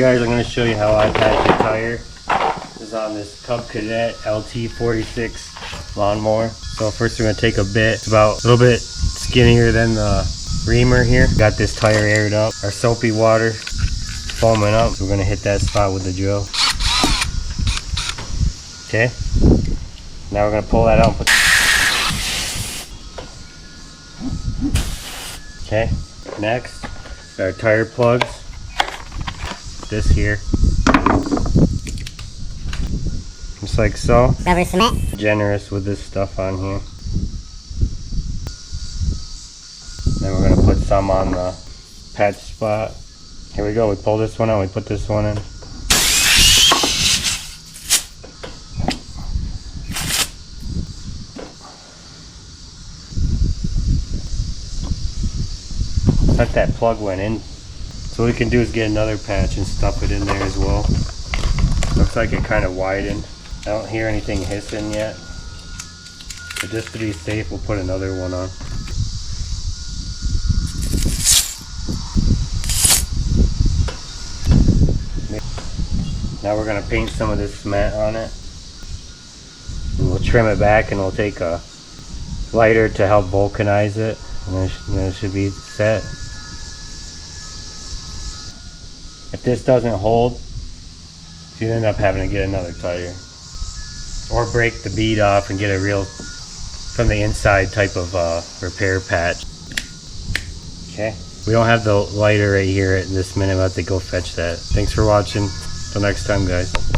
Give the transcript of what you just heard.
Guys, I'm going to show you how I patch a tire. This is on this Cub Cadet LT 46 lawnmower. So first we're going to take a bit, it's about a little bit skinnier than the reamer here. Got this tire aired up. Our soapy water foaming up. So we're going to hit that spot with the drill. Okay. Now we're going to pull that out and put. Okay. Next, our tire plugs. This here, just like so. Rubber cement. Generous with this stuff on here. Then we're gonna put some on the patch spot. Here we go. We pull this one out. We put this one in. Like that plug went in. So what we can do is get another patch and stuff it in there as well. Looks like it kind of widened. I don't hear anything hissing yet. But just to be safe, we'll put another one on. Now we're going to paint some of this cement on it. And we'll trim it back and we'll take a lighter to help vulcanize it. And then it should be set. If this doesn't hold, you end up having to get another tire. Or break the bead off and get a real, from the inside type of repair patch. Okay, we don't have the lighter right here at this minute. I'll have to go fetch that. Thanks for watching. Till next time, guys.